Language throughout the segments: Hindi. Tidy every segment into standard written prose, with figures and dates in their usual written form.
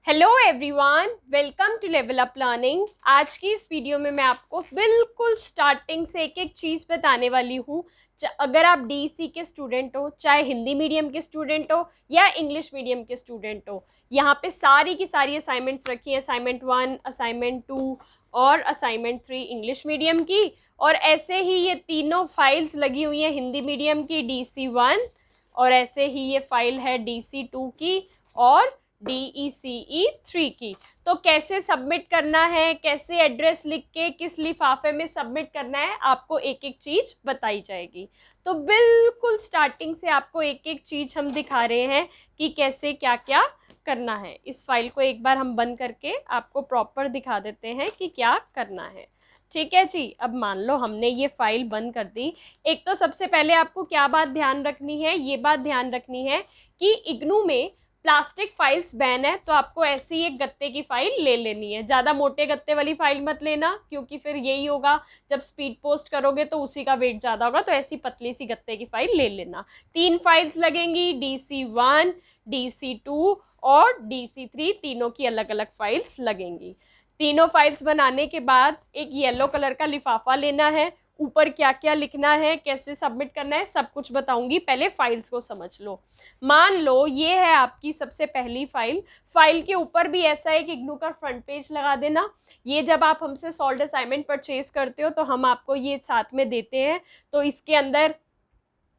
Hello everyone, welcome to Level Up Learning. आज की इस वीडियो में मैं आपको बिल्कुल स्टार्टिंग से एक एक चीज़ बताने वाली हूँ। अगर आप डीसी के स्टूडेंट हो, चाहे हिंदी मीडियम के स्टूडेंट हो या इंग्लिश मीडियम के स्टूडेंट हो, यहाँ पे सारी की सारी असाइनमेंट्स रखी हैं। असाइनमेंट 1, असाइनमेंट 2 और असाइनमेंट 3 इंग्लिश मीडियम की। और ऐसे ही ये तीनों फाइल्स लगी हुई हैं हिंदी मीडियम की DC1, और ऐसे ही ये फाइल है DC2 की और DECE3 की। तो कैसे सबमिट करना है, कैसे एड्रेस लिख के किस लिफाफे में सबमिट करना है, आपको एक एक चीज़ बताई जाएगी। तो बिल्कुल स्टार्टिंग से आपको एक एक चीज़ हम दिखा रहे हैं कि कैसे क्या क्या करना है। इस फाइल को एक बार हम बंद करके आपको प्रॉपर दिखा देते हैं कि क्या करना है। ठीक है जी। अब मान लो हमने ये फाइल बंद कर दी। एक तो सबसे पहले आपको क्या बात ध्यान रखनी है, ये बात ध्यान रखनी है कि इग्नू में प्लास्टिक फाइल्स बैन है, तो आपको ऐसी एक गत्ते की फाइल ले लेनी है। ज़्यादा मोटे गत्ते वाली फाइल मत लेना, क्योंकि फिर यही होगा जब स्पीड पोस्ट करोगे तो उसी का वेट ज़्यादा होगा। तो ऐसी पतली सी गत्ते की फाइल ले लेना। 3 फाइल्स लगेंगी, DC1, DC2 और DC3, तीनों की अलग अलग फाइल्स लगेंगी। तीनों फाइल्स बनाने के बाद एक येलो कलर का लिफाफा लेना है। ऊपर क्या क्या लिखना है, कैसे सबमिट करना है, सब कुछ बताऊंगी। पहले फाइल्स को समझ लो। मान लो ये है आपकी सबसे पहली फाइल। फाइल के ऊपर भी ऐसा है कि इग्नू का फ्रंट पेज लगा देना। ये जब आप हमसे सॉल्व्ड असाइनमेंट परचेज करते हो तो हम आपको ये साथ में देते हैं। तो इसके अंदर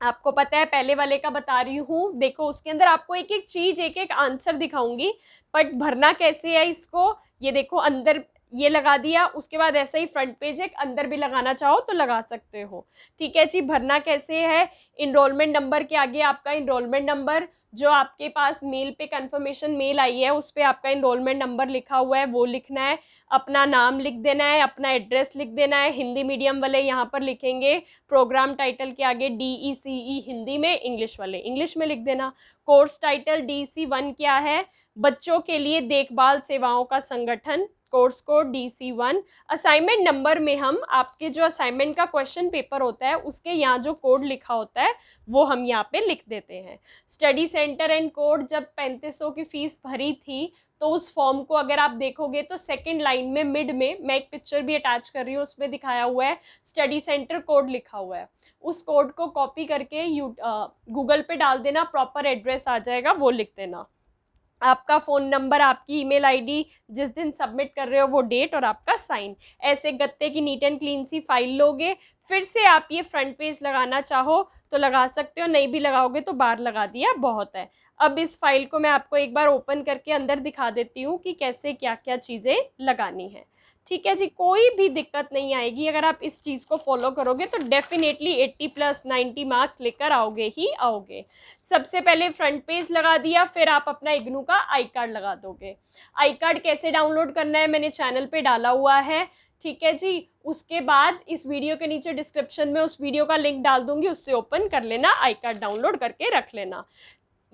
आपको पता है, पहले वाले का बता रही हूँ, देखो उसके अंदर आपको एक एक चीज़, एक एक आंसर दिखाऊंगी, बट भरना कैसे है इसको, ये देखो अंदर ये लगा दिया। उसके बाद ऐसा ही फ्रंट पेज एक अंदर भी लगाना चाहो तो लगा सकते हो। ठीक है जी। भरना कैसे है, इनरोलमेंट नंबर के आगे आपका इनरोलमेंट नंबर, जो आपके पास मेल पे कंफर्मेशन मेल आई है उस पर आपका इनरोलमेंट नंबर लिखा हुआ है वो लिखना है। अपना नाम लिख देना है, अपना एड्रेस लिख देना है। हिंदी मीडियम वाले यहाँ पर लिखेंगे प्रोग्राम टाइटल के आगे DECE हिंदी में, इंग्लिश वाले इंग्लिश में लिख देना। कोर्स टाइटल DC1 क्या है, बच्चों के लिए देखभाल सेवाओं का संगठन, course code DC1। Assignment number में हम आपके जो असाइनमेंट का क्वेश्चन पेपर होता है उसके यहाँ जो कोड लिखा होता है वो हम यहाँ पे लिख देते हैं। स्टडी सेंटर एंड कोड, जब 3500 की फीस भरी थी तो उस फॉर्म को अगर आप देखोगे तो सेकंड लाइन में मिड में मैं एक पिक्चर भी अटैच कर रही हूँ, उसमें दिखाया हुआ है स्टडी सेंटर कोड लिखा हुआ है। उस कोड को कॉपी करके गूगल पे डाल देना, प्रॉपर एड्रेस आ जाएगा, वो लिख देना। आपका फ़ोन नंबर, आपकी ईमेल आईडी, जिस दिन सबमिट कर रहे हो वो डेट और आपका साइन। ऐसे गत्ते की नीट एंड क्लीन सी फाइल लोगे। फिर से आप ये फ्रंट पेज लगाना चाहो तो लगा सकते हो, नहीं भी लगाओगे तो बाहर लगा दिया बहुत है। अब इस फाइल को मैं आपको एक बार ओपन करके अंदर दिखा देती हूँ कि कैसे क्या क्या चीज़ें लगानी है। ठीक है जी। कोई भी दिक्कत नहीं आएगी अगर आप इस चीज़ को फॉलो करोगे तो डेफिनेटली 80+ 90 मार्क्स लेकर आओगे ही आओगे। सबसे पहले फ्रंट पेज लगा दिया, फिर आप अपना इग्नू का आई कार्ड लगा दोगे। आई कार्ड कैसे डाउनलोड करना है मैंने चैनल पे डाला हुआ है। ठीक है जी। उसके बाद इस वीडियो के नीचे डिस्क्रिप्शन में उस वीडियो का लिंक डाल दूंगी, उससे ओपन कर लेना, आई कार्ड डाउनलोड करके रख लेना।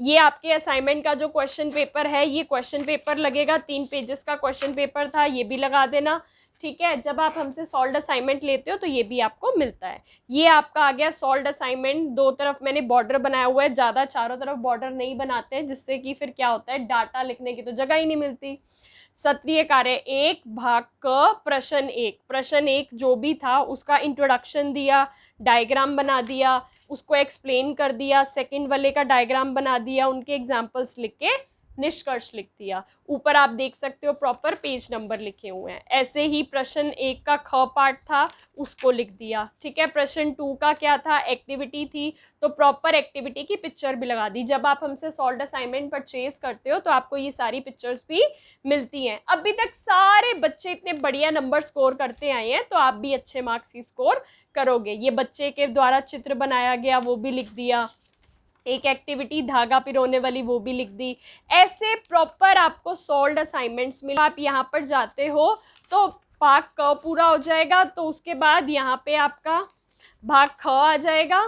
ये आपके असाइनमेंट का जो क्वेश्चन पेपर है, ये क्वेश्चन पेपर लगेगा, 3 पेजेस का क्वेश्चन पेपर था, ये भी लगा देना। ठीक है। जब आप हमसे सॉल्व्ड असाइनमेंट लेते हो तो ये भी आपको मिलता है। ये आपका आ गया सॉल्व्ड असाइनमेंट। 2 तरफ मैंने बॉर्डर बनाया हुआ है, ज़्यादा चारों तरफ बॉर्डर नहीं बनाते हैं, जिससे कि फिर क्या होता है, डाटा लिखने की तो जगह ही नहीं मिलती। सत्रीय कार्य 1 भाग क प्रश्न 1, प्रश्न 1 जो भी था उसका इंट्रोडक्शन दिया, डायग्राम बना दिया, उसको एक्सप्लेन कर दिया, सेकंड वाले का डायग्राम बना दिया, उनके एग्जाम्पल्स लिख के निष्कर्ष लिख दिया। ऊपर आप देख सकते हो प्रॉपर पेज नंबर लिखे हुए हैं। ऐसे ही प्रश्न 1 का ख पार्ट था, उसको लिख दिया। ठीक है। प्रश्न 2 का क्या था, एक्टिविटी थी, तो प्रॉपर एक्टिविटी की पिक्चर भी लगा दी। जब आप हमसे सॉल्व्ड असाइनमेंट परचेज करते हो तो आपको ये सारी पिक्चर्स भी मिलती हैं। अभी तक सारे बच्चे इतने बढ़िया नंबर स्कोर करते आए हैं तो आप भी अच्छे मार्क्स ही स्कोर करोगे। ये बच्चे के द्वारा चित्र बनाया गया वो भी लिख दिया, एक एक्टिविटी धागा पिरोने वाली वो भी लिख दी। ऐसे प्रॉपर आपको सॉल्व्ड असाइनमेंट्स मिले। आप यहाँ पर जाते हो तो भाग क पूरा हो जाएगा, तो उसके बाद यहाँ पे आपका भाग ख आ जाएगा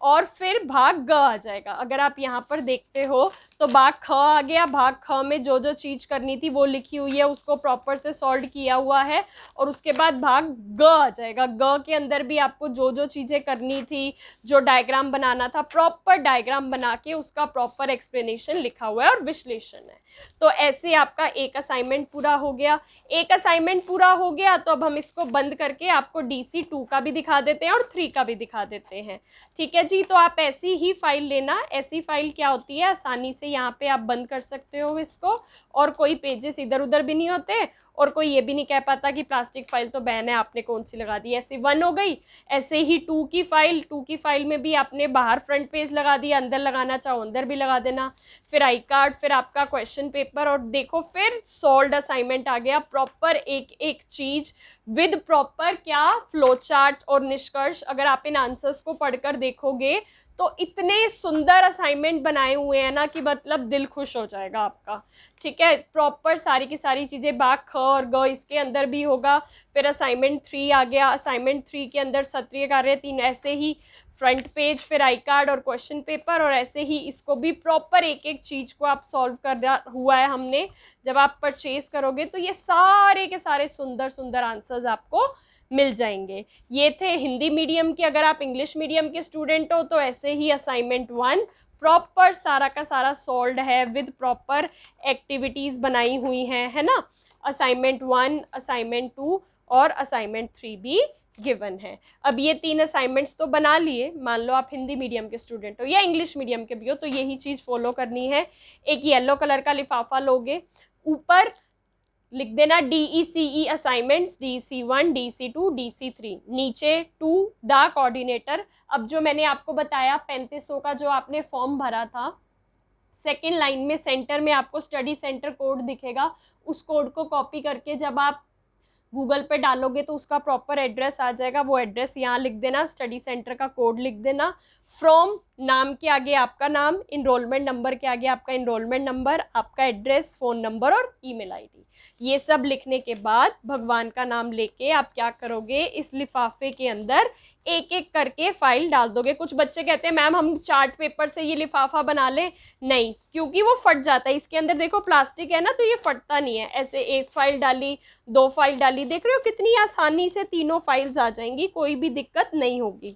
और फिर भाग ग आ जाएगा। अगर आप यहाँ पर देखते हो तो भाग ख आ गया, भाग ख में जो जो चीज़ करनी थी वो लिखी हुई है, उसको प्रॉपर से सॉल्व किया हुआ है, और उसके बाद भाग ग आ जाएगा। ग के अंदर भी आपको जो जो चीज़ें करनी थी, जो डायग्राम बनाना था, प्रॉपर डायग्राम बना के उसका प्रॉपर एक्सप्लेनेशन लिखा हुआ है और विश्लेषण है। तो ऐसे आपका एक असाइनमेंट पूरा हो गया। एक असाइनमेंट पूरा हो गया तो अब हम इसको बंद करके आपको DC 2 का भी दिखा देते हैं और 3 का भी दिखा देते हैं। ठीक है जी, तो आप ऐसी ही फाइल लेना। ऐसी फाइल क्या होती है, आसानी से यहाँ पे आप बंद कर सकते हो इसको, और कोई पेजेस इधर उधर भी नहीं होते, और कोई ये भी नहीं कह पाता कि प्लास्टिक फाइल तो बैन है, आपने कौन सी लगा दी। ऐसे 1 हो गई। ऐसे ही 2 की फाइल में भी आपने बाहर फ्रंट पेज लगा दिया, अंदर लगाना चाहो अंदर भी लगा देना। फिर आई कार्ड, फिर आपका क्वेश्चन पेपर, और देखो फिर सॉल्व्ड असाइनमेंट आ गया। प्रॉपर एक एक चीज विद प्रॉपर क्या फ्लो चार्ट और निष्कर्ष। अगर आप इन आंसर्स को पढ़कर देखोगे तो इतने सुंदर असाइनमेंट बनाए हुए हैं ना कि मतलब दिल खुश हो जाएगा आपका। ठीक है, प्रॉपर सारी की सारी चीज़ें बाग ख और ग इसके अंदर भी होगा। फिर असाइनमेंट 3 आ गया। असाइनमेंट 3 के अंदर सत्रीय कार्य 3, ऐसे ही फ्रंट पेज, फिर आई कार्ड और क्वेश्चन पेपर, और ऐसे ही इसको भी प्रॉपर एक एक चीज़ को आप सॉल्व कर हुआ है हमने। जब आप परचेज करोगे तो ये सारे के सारे सुंदर सुंदर आंसर्स आपको मिल जाएंगे। ये थे हिंदी मीडियम के। अगर आप इंग्लिश मीडियम के स्टूडेंट हो तो ऐसे ही असाइनमेंट 1 प्रॉपर सारा का सारा सॉल्व्ड है विद प्रॉपर एक्टिविटीज़ बनाई हुई हैं, है ना। असाइनमेंट 1, असाइनमेंट 2 और असाइनमेंट 3 भी गिवन है। अब ये 3 असाइनमेंट्स तो बना लिए। मान लो आप हिंदी मीडियम के स्टूडेंट हो या इंग्लिश मीडियम के भी हो तो यही चीज़ फॉलो करनी है। एक येलो कलर का लिफाफा लोगे, ऊपर लिख देना DECE assignments, DEC1, DEC2, DEC3, नीचे टू द कोऑर्डिनेटर। अब जो मैंने आपको बताया 3500 का जो आपने फॉर्म भरा था, सेकेंड लाइन में सेंटर में आपको स्टडी सेंटर कोड दिखेगा। उस कोड को कॉपी करके जब आप गूगल पे डालोगे तो उसका प्रॉपर एड्रेस आ जाएगा। वो एड्रेस यहाँ लिख देना, स्टडी सेंटर का कोड लिख देना। फ्रॉम नाम के आगे आपका नाम, इनरोलमेंट नंबर के आगे आपका इनरोलमेंट नंबर, आपका एड्रेस, फ़ोन नंबर और ईमेल आईडी। ये सब लिखने के बाद भगवान का नाम लेके आप क्या करोगे, इस लिफाफे के अंदर एक एक करके फाइल डाल दोगे। कुछ बच्चे कहते हैं मैम हम चार्ट पेपर से ये लिफाफा बना लें, नहीं, क्योंकि वो फट जाता है। इसके अंदर देखो प्लास्टिक है ना, तो ये फटता नहीं है। ऐसे एक फाइल डाली, 2 फाइल डाली, देख रहे हो कितनी आसानी से तीनों फाइल्स आ जाएंगी, कोई भी दिक्कत नहीं होगी।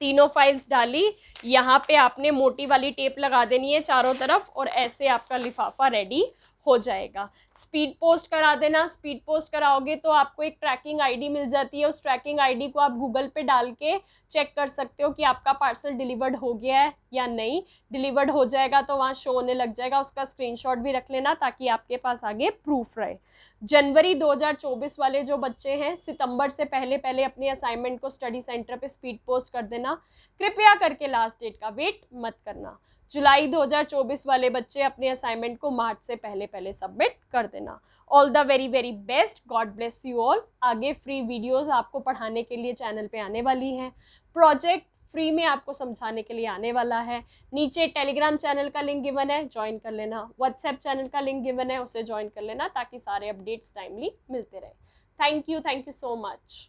तीनों फाइल्स डाली, यहाँ पे आपने मोटी वाली टेप लगा देनी है चारों तरफ, और ऐसे आपका लिफाफा रेडी हो जाएगा। स्पीड पोस्ट करा देना। स्पीड पोस्ट कराओगे तो आपको एक ट्रैकिंग आईडी मिल जाती है। उस ट्रैकिंग आईडी को आप गूगल पे डाल के चेक कर सकते हो कि आपका पार्सल डिलीवर्ड हो गया है या नहीं। डिलीवर्ड हो जाएगा तो वहाँ शो होने लग जाएगा, उसका स्क्रीनशॉट भी रख लेना ताकि आपके पास आगे प्रूफ रहे। जनवरी 2024 वाले जो बच्चे हैं, सितंबर से पहले पहले अपने असाइनमेंट को स्टडी सेंटर पे स्पीड पोस्ट कर देना। कृपया करके लास्ट डेट का वेट मत करना। जुलाई 2024 वाले बच्चे अपने असाइनमेंट को मार्च से पहले पहले सबमिट कर देना। All the very very best, God bless you all. आगे फ्री वीडियोस आपको पढ़ाने के लिए चैनल पे आने वाली हैं। प्रोजेक्ट फ्री में आपको समझाने के लिए आने वाला है। नीचे टेलीग्राम चैनल का लिंक गिवन है, ज्वाइन कर लेना। व्हाट्सएप चैनल का लिंक गिवन है, उसे ज्वाइन कर लेना ताकि सारे अपडेट्स टाइमली मिलते रहे। Thank you so much.